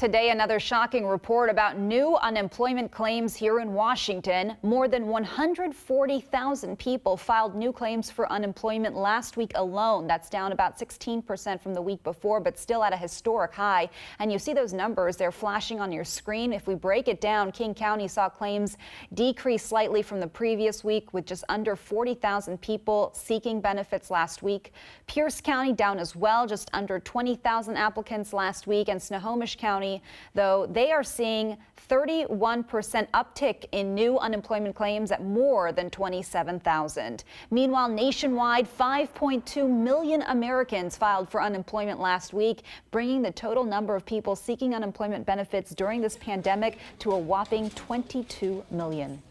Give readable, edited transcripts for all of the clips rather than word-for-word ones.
Today, another shocking report about new unemployment claims here in Washington. More than 140,000 people filed new claims for unemployment last week alone. That's down about 16% from the week before, but still at a historic high. And you see those numbers, they're flashing on your screen. If we break it down, King County saw claims decrease slightly from the previous week with just under 40,000 people seeking benefits last week. Pierce County down as well, just under 20,000 applicants last week. And Snohomish County, though, they are seeing 31% uptick in new unemployment claims at more than 27,000. Meanwhile, nationwide, 5.2 million Americans filed for unemployment last week, bringing the total number of people seeking unemployment benefits during this pandemic to a whopping 22 million.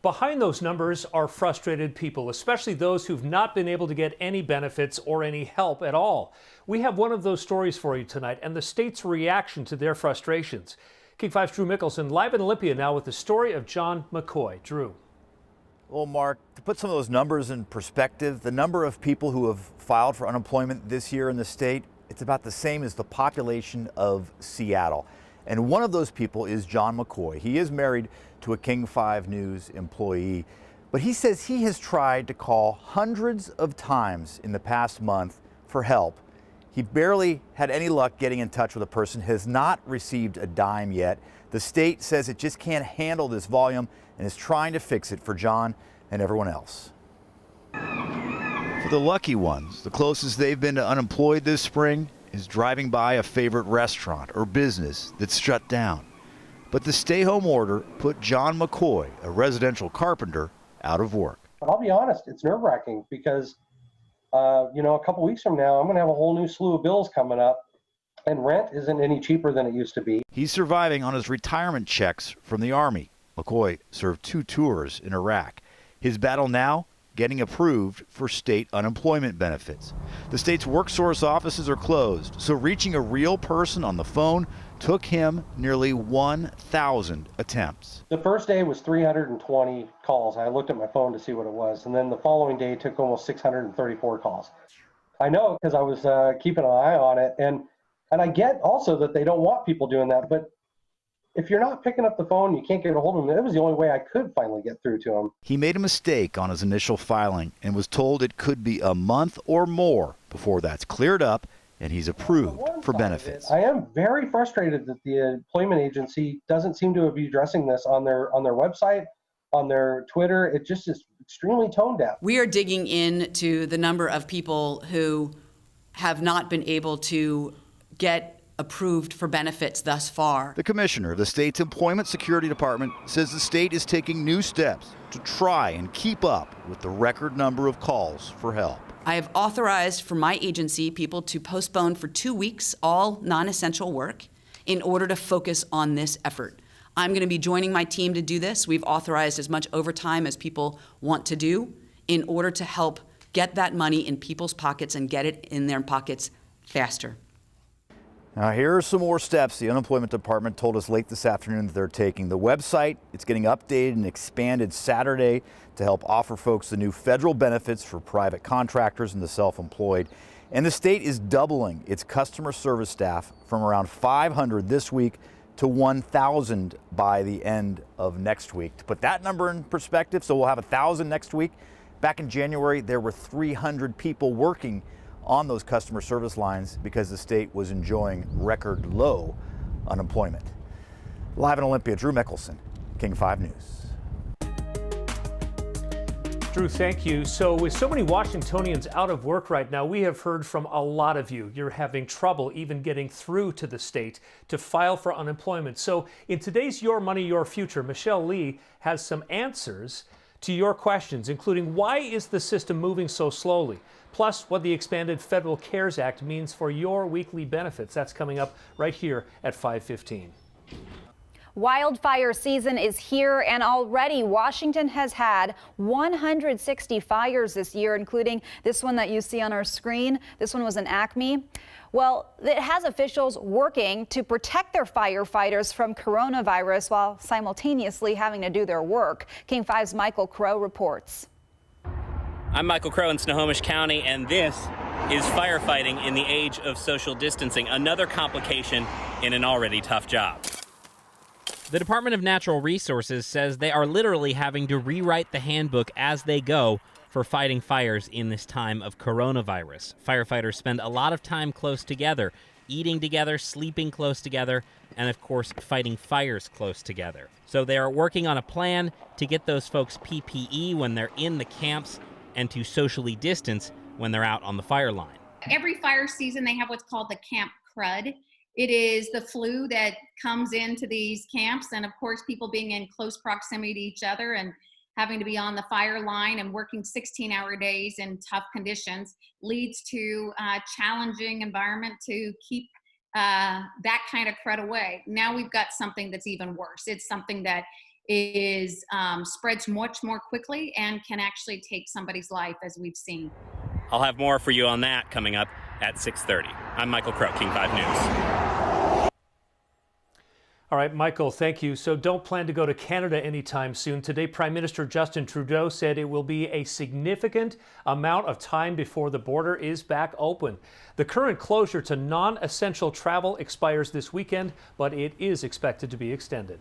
Behind those numbers are frustrated people, especially those who've not been able to get any benefits or any help at all. We have one of those stories for you tonight and the state's reaction to their frustrations. King 5's Drew Mickelson live in Olympia now with the story of John McCoy. Drew. Well, Mark, to put some of those numbers in perspective, the number of people who have filed for unemployment this year in the state, it's about the same as the population of Seattle. And one of those people is John McCoy. He is married to a King 5 News employee, but he says he has tried to call hundreds of times in the past month for help. He barely had any luck getting in touch with a person, has not received a dime yet. The state says it just can't handle this volume and is trying to fix it for John and everyone else. For the lucky ones, the closest they've been to unemployed this spring is driving by a favorite restaurant or business that's shut down. But the stay-home order put John McCoy, a residential carpenter, out of work. I'll be honest, it's nerve-wracking because, a couple weeks from now, I'm going to have a whole new slew of bills coming up, and rent isn't any cheaper than it used to be. He's surviving on his retirement checks from the Army. McCoy served 2 tours in Iraq. His battle now, getting approved for state unemployment benefits. The state's WorkSource offices are closed, so reaching a real person on the phone took him nearly 1,000 attempts. The first day was 320 calls. I looked at my phone to see what it was, and then the following day took almost 634 calls. I know because I was keeping an eye on it, and I get also that they don't want people doing that, but if you're not picking up the phone, you can't get a hold of him. That was the only way I could finally get through to him. He made a mistake on his initial filing and was told it could be a month or more before that's cleared up and he's approved for benefits. I am very frustrated that the employment agency doesn't seem to be addressing this on their website, on their Twitter. It just is extremely tone deaf. We are digging into the number of people who have not been able to get approved for benefits thus far. The commissioner of the state's Employment Security Department says the state is taking new steps to try and keep up with the record number of calls for help. I have authorized for my agency people to postpone for 2 weeks all non-essential work in order to focus on this effort. I'm going to be joining my team to do this. We've authorized as much overtime as people want to do in order to help get that money in people's pockets and get it in their pockets faster. Now, here are some more steps the Unemployment Department told us late this afternoon that they're taking. The website, it's getting updated and expanded Saturday to help offer folks the new federal benefits for private contractors and the self-employed. And the state is doubling its customer service staff from around 500 this week to 1,000 by the end of next week. To put that number in perspective, so we'll have 1,000 next week. Back in January, there were 300 people working on those customer service lines because the state was enjoying record low unemployment. Live in Olympia, Drew Mickelson, King 5 News. Drew, thank you. So with so many Washingtonians out of work right now, we have heard from a lot of you. You're having trouble even getting through to the state to file for unemployment. So in today's Your Money, Your Future, Michelle Lee has some answers to your questions, including why is the system moving so slowly? Plus, what the expanded Federal CARES Act means for your weekly benefits. That's coming up right here at 5:15. Wildfire season is here, and already Washington has had 160 fires this year, including this one that you see on our screen. This one was in Acme. Well, it has officials working to protect their firefighters from coronavirus while simultaneously having to do their work. King 5's Michael Crow reports. I'm Michael Crow in Snohomish County, and this is firefighting in the age of social distancing, another complication in an already tough job. The Department of Natural Resources says they are literally having to rewrite the handbook as they go for fighting fires in this time of coronavirus. Firefighters spend a lot of time close together, eating together, sleeping close together, and of course, fighting fires close together. So they are working on a plan to get those folks PPE when they're in the camps and to socially distance when they're out on the fire line. Every fire season, they have what's called the Camp Crud. It is the flu that comes into these camps, and of course, people being in close proximity to each other and having to be on the fire line and working 16-hour days in tough conditions leads to a challenging environment to keep that kind of crud away. Now we've got something that's even worse. It's something that is spreads much more quickly and can actually take somebody's life, as we've seen. I'll have more for you on that coming up at 6:30. I'm Michael Crow, King 5 News. All right, Michael, thank you. So don't plan to go to Canada anytime soon. Today, Prime Minister Justin Trudeau said it will be a significant amount of time before the border is back open. The current closure to non-essential travel expires this weekend, but it is expected to be extended.